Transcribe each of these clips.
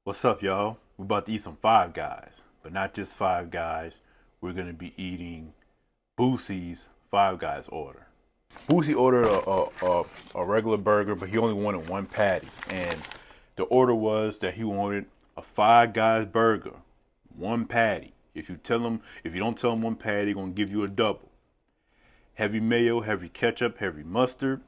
What's up, y'all? We're about to eat some Five Guys, but not just Five Guys. We're gonna be eating Boosie's Five Guys order. Boosie ordered a regular burger, but he only wanted one patty, and the order was that he wanted a Five Guys burger, one patty. If you don't tell him one patty, they're gonna give you a double. Heavy mayo, heavy ketchup, heavy mustard.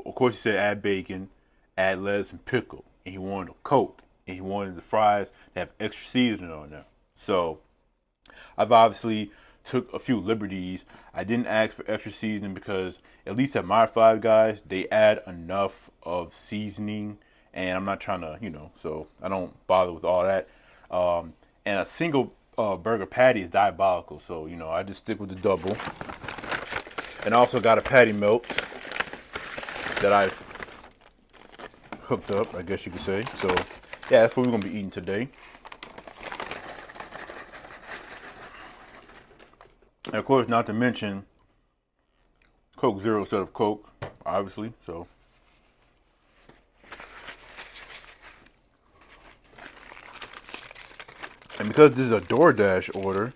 Of course, he said add bacon, add lettuce and pickle, and he wanted a Coke, and he wanted the fries to have extra seasoning on them. So I've obviously took a few liberties. I didn't ask for extra seasoning because at least at my Five Guys, they add enough of seasoning, and I'm not trying to, so I don't bother with all that. And a single burger patty is diabolical, so I just stick with the double. And I also got a patty melt that I've hooked up, I guess you could say. So yeah, that's what we're gonna be eating today. And of course, not to mention Coke Zero instead of Coke, obviously. So and because this is a DoorDash order,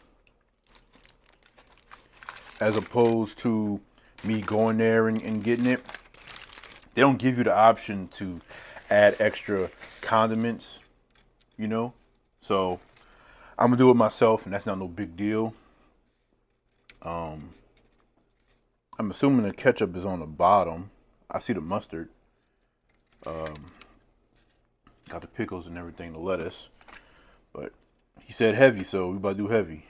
as opposed to me going there and getting it, they don't give you the option to add extra condiments, you know. So I'm gonna do it myself, and that's not no big deal. I'm assuming the ketchup is on the bottom. I see the mustard. Got the pickles and everything, the lettuce. But he said heavy, so we about to do heavy.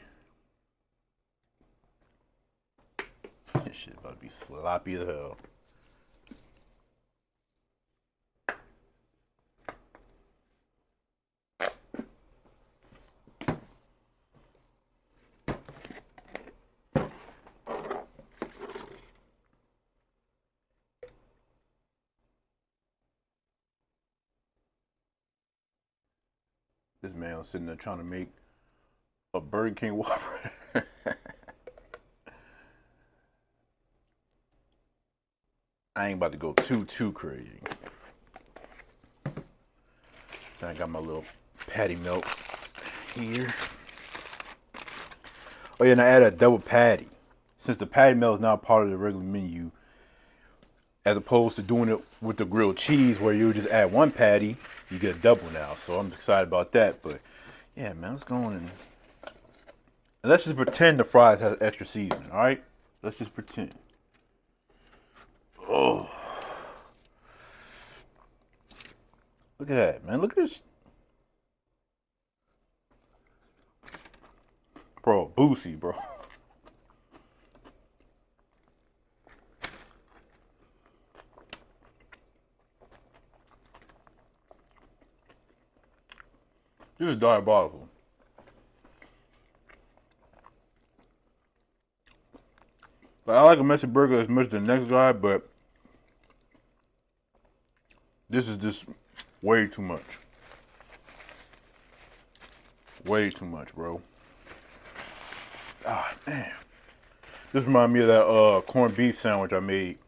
This shit about to be sloppy as hell. This man was sitting there trying to make a Burger King Whopper. I ain't about to go too crazy. Then I got my little patty melt here. Oh yeah, and I added a double patty. Since the patty melt is now part of the regular menu, as opposed to doing it with the grilled cheese where you just add one patty, you get a double now. So I'm excited about that. But yeah, man, let's go on and let's just pretend the fries has extra seasoning. All right, let's just pretend. Oh, look at that, man. Look at this, bro. Boosie, bro. This is diabolical. Like, I like a messy burger as much as the next guy, but this is just way too much. Way too much, bro. Ah, man. This reminds me of that corned beef sandwich I made.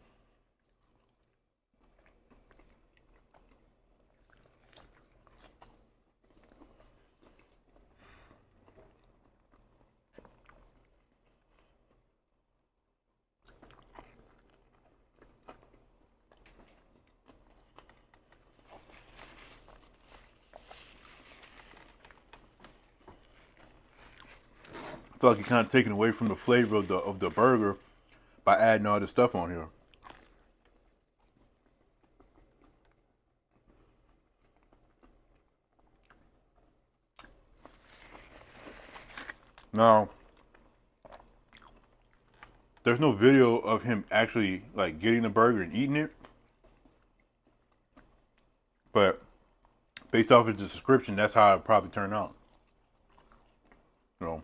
I feel like you're kind of taking away from the flavor of the burger by adding all this stuff on here. Now, there's no video of him actually like getting the burger and eating it, but based off his description, that's how it probably turned out. So,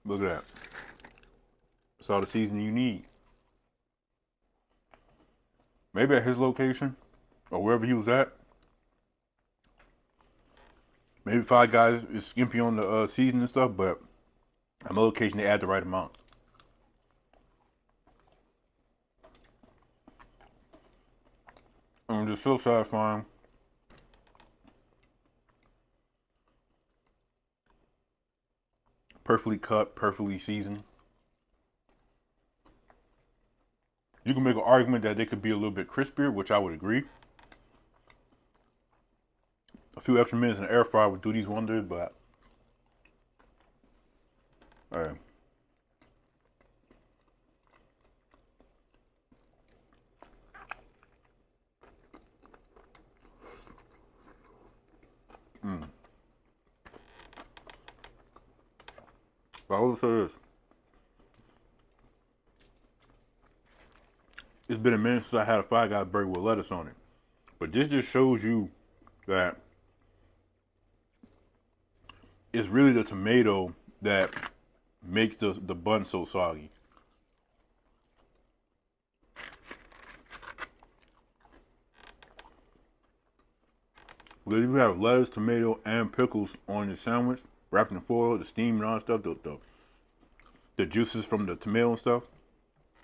look at that. That's all the seasoning you need. Maybe at his location or wherever he was at, maybe Five Guys is skimpy on the seasoning and stuff, but at my location they add the right amount. And just so satisfying. Perfectly cut, perfectly seasoned. You can make an argument that they could be a little bit crispier, which I would agree. A few extra minutes in the air fryer would do these wonders, but hey. But I will say this. It's been a minute since I had a Five Guys burger with lettuce on it. But this just shows you that it's really the tomato that makes the bun so soggy. Because if you have lettuce, tomato, and pickles on your sandwich, wrapped in foil, the steam and all that stuff, the juices from the tomato and stuff,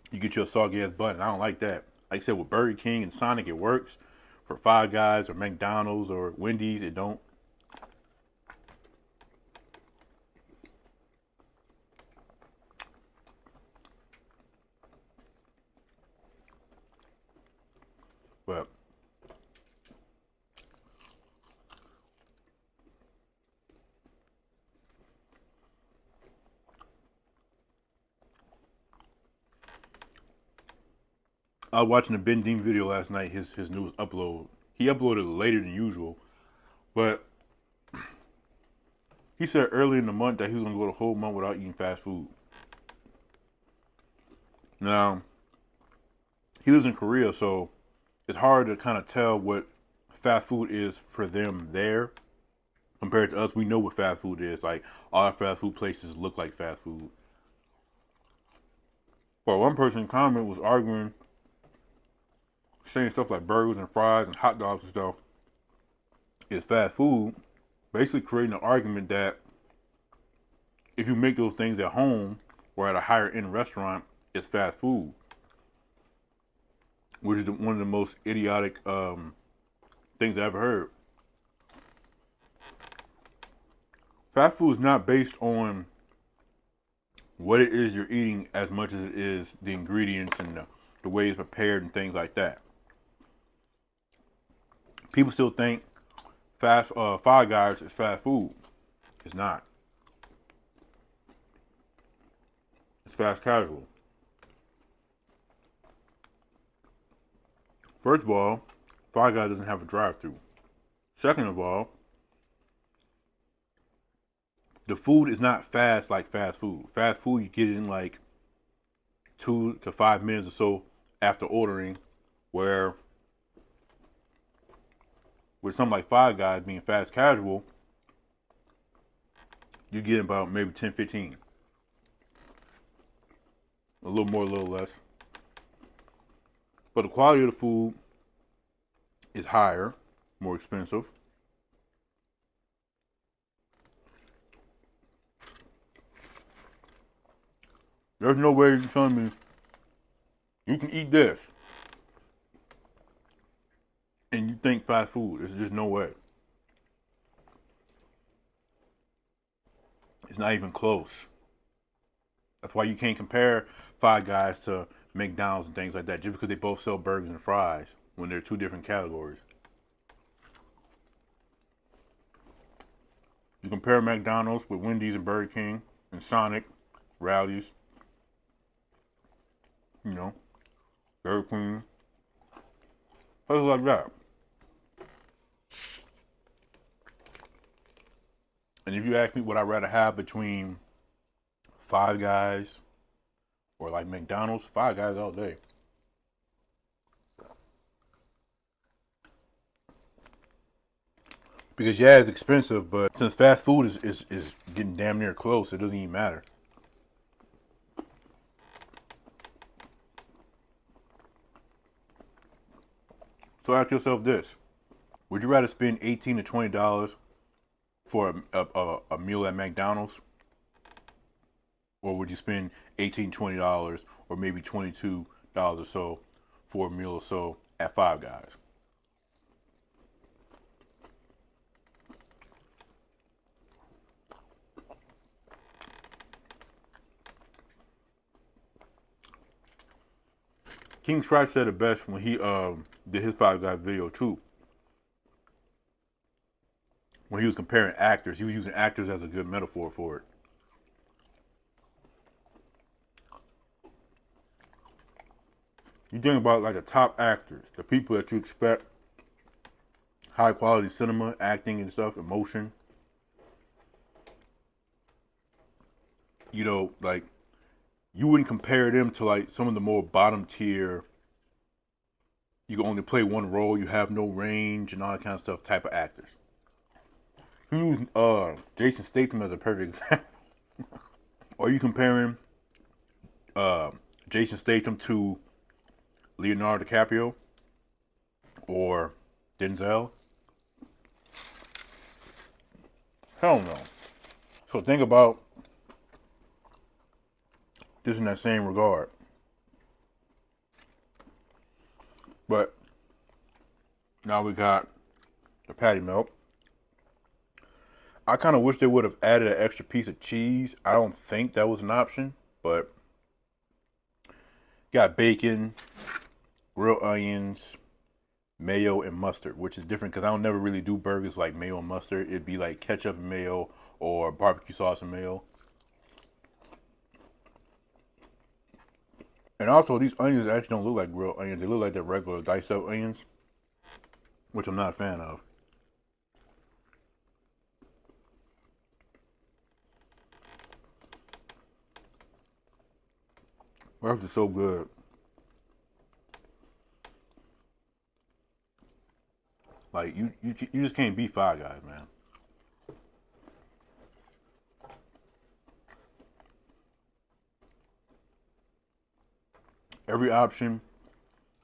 you get your soggy ass bun. And I don't like that. Like I said, with Burger King and Sonic, it works. For Five Guys or McDonald's or Wendy's, it don't. But I was watching the Ben Dean video last night, his newest upload. He uploaded later than usual, but he said early in the month that he was going to go the whole month without eating fast food. Now, he lives in Korea, so it's hard to kind of tell what fast food is for them there compared to us. We know what fast food is. Like, all our fast food places look like fast food. But one person in comment was arguing, saying stuff like burgers and fries and hot dogs and stuff is fast food, basically creating an argument that if you make those things at home or at a higher end restaurant, it's fast food, which is one of the most idiotic things I ever heard. Fast food is not based on what it is you're eating as much as it is the ingredients and the way it's prepared and things like that. People still think Five Guys is fast food. It's not. It's fast casual. First of all, Five Guys doesn't have a drive-thru. Second of all, the food is not fast like fast food. Fast food, you get it in like 2 to 5 minutes or so after ordering, where with something like Five Guys being fast casual, you get about maybe 10, 15. A little more, a little less. But the quality of the food is higher, more expensive. There's no way you're telling me you can eat this and you think fast food. There's just no way. It's not even close. That's why you can't compare Five Guys to McDonald's and things like that, just because they both sell burgers and fries when they're two different categories. You compare McDonald's with Wendy's and Burger King and Sonic, Rowdy's, you know, Burger King, places like that. And if you ask me what I'd rather have between Five Guys or like McDonald's, Five Guys all day. Because yeah, it's expensive, but since fast food is getting damn near close, it doesn't even matter. So ask yourself this: would you rather spend $18 to $20 for a meal at McDonald's, or would you spend $18, $20, or maybe $22 or so for a meal or so at Five Guys? King Scratch said it best when he did his Five Guys video too. When he was comparing actors, he was using actors as a good metaphor for it. You think about like the top actors, the people that you expect, high quality cinema, acting and stuff, emotion. You know, like you wouldn't compare them to like some of the more bottom tier. You can only play one role, you have no range and all that kind of stuff type of actors. You use Jason Statham as a perfect example. Are you comparing Jason Statham to Leonardo DiCaprio or Denzel? Hell no. So think about this in that same regard. But now we got the patty melt. I kind of wish they would have added an extra piece of cheese. I don't think that was an option, but got bacon, grilled onions, mayo, and mustard, which is different because I don't never really do burgers like mayo and mustard. It'd be like ketchup and mayo or barbecue sauce and mayo. And also, these onions actually don't look like grilled onions. They look like they're regular diced up onions, which I'm not a fan of. Burgers are so good. Like you just can't beat Five Guys, man. Every option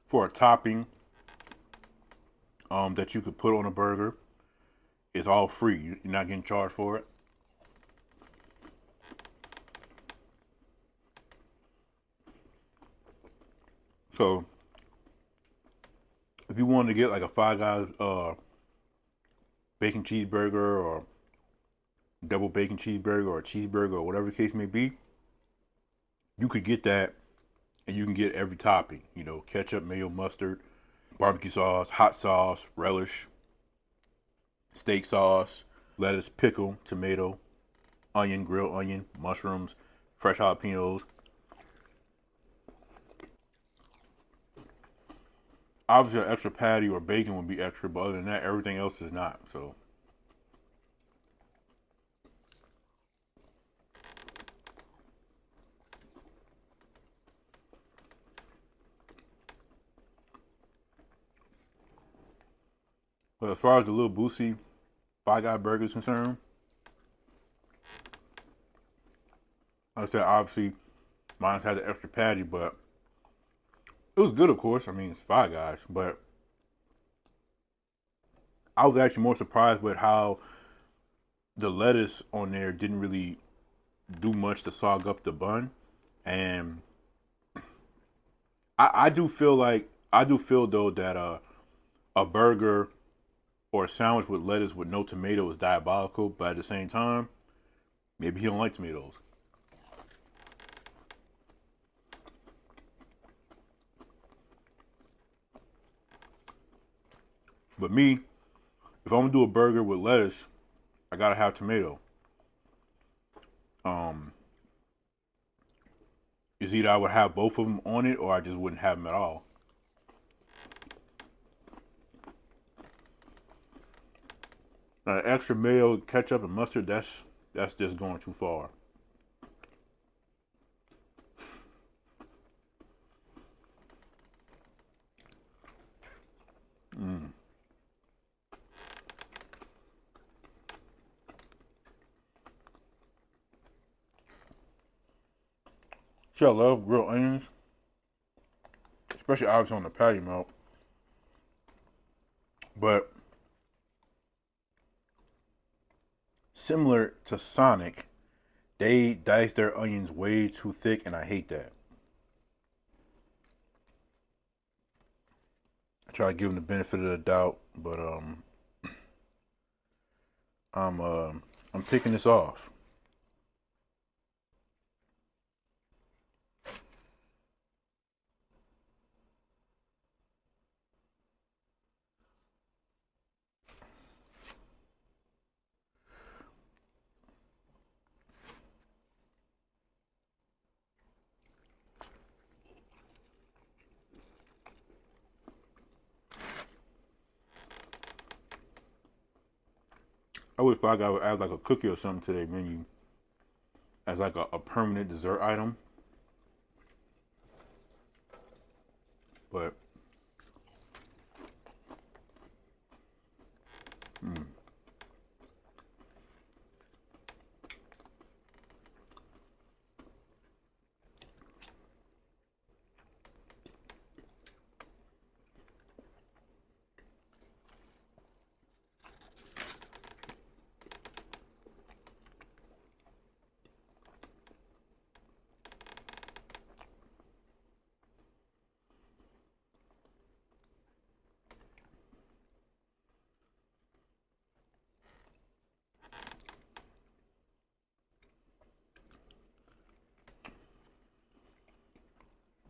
for a topping that you could put on a burger is all free. You're not getting charged for it. So if you wanted to get like a Five Guys bacon cheeseburger or double bacon cheeseburger or a cheeseburger or whatever the case may be, you could get that and you can get every topping, you know, ketchup, mayo, mustard, barbecue sauce, hot sauce, relish, steak sauce, lettuce, pickle, tomato, onion, grilled onion, mushrooms, fresh jalapenos. Obviously, an extra patty or bacon would be extra, but other than that, everything else is not. So, but as far as the little Boosie Five Guy burger is concerned, like I said, obviously, mine had the extra patty, but it was good, of course. I mean, it's Five Guys, but I was actually more surprised with how the lettuce on there didn't really do much to sog up the bun, and I do feel though that a burger or a sandwich with lettuce with no tomato is diabolical, but at the same time, maybe he don't like tomatoes. But me, if I'm gonna do a burger with lettuce, I gotta have tomato. Um, it's either I would have both of them on it, or I just wouldn't have them at all. Now, the extra mayo, ketchup, and mustard, that's just going too far. Mm. See, I love grilled onions, especially obviously on the patty melt. But similar to Sonic, they dice their onions way too thick, and I hate that. I try to give them the benefit of the doubt, but I'm uh, I'm picking this off. I wish Five Guys would add like a cookie or something to their menu as like a permanent dessert item. But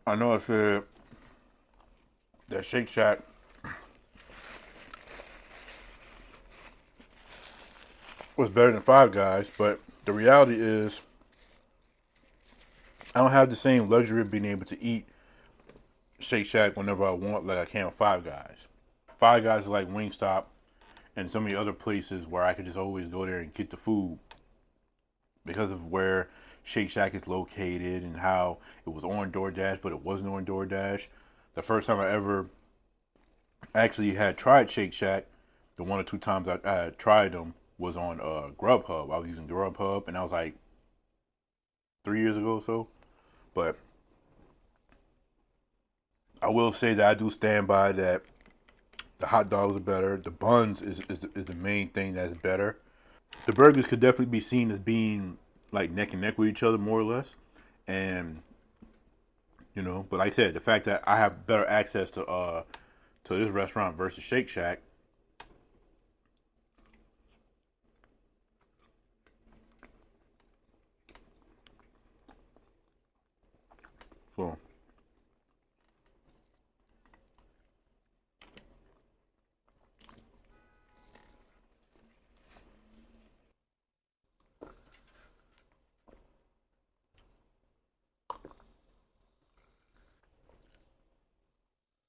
I know I said that Shake Shack was better than Five Guys, but the reality is I don't have the same luxury of being able to eat Shake Shack whenever I want like I can with Five Guys. Five Guys is like Wingstop and so many other places where I could just always go there and get the food because of where Shake Shack is located and how it was on DoorDash, but it wasn't on DoorDash. The first time I ever actually had tried Shake Shack, the one or two times I had tried them was on Grubhub. I was using Grubhub, and that was like 3 years ago or so. But I will say that I do stand by that the hot dogs are better. The buns is the main thing that's better. The burgers could definitely be seen as being like neck and neck with each other, more or less. And but like I said, the fact that I have better access to this restaurant versus Shake Shack. So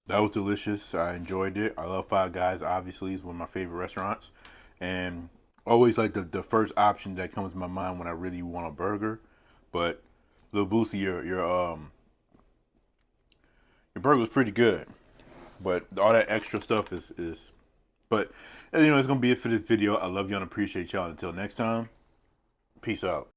that was delicious. I enjoyed it. I love Five Guys. Obviously, it's one of my favorite restaurants, and always like the first option that comes to my mind when I really want a burger. But Lil Boosie, your burger was pretty good, but all that extra stuff is. But it's gonna be it for this video. I love y'all and appreciate y'all. Until next time, peace out.